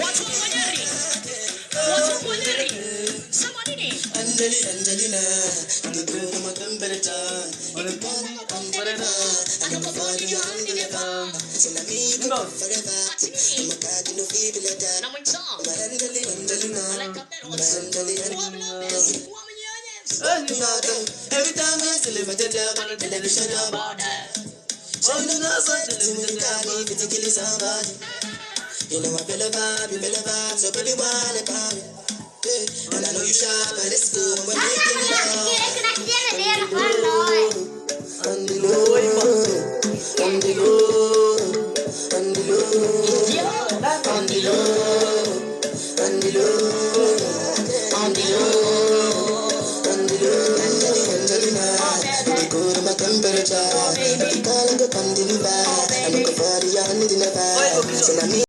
Watu wa Nyeri. Watu wa Nyeri. Sema nini? Angelina, ndugu matembeleta. Angelina, anakufanya angelina. Sina mimi forever. Makadi no fibileta. Na mwenzao. Angelina, Angelina. Every time I celebrate the television about that. So you know something when you got me, particularly somebody. You know I feel a vibe, so baby, why about me? And I know you shy, but it's cool when you get love. And the low, and the low, and the low.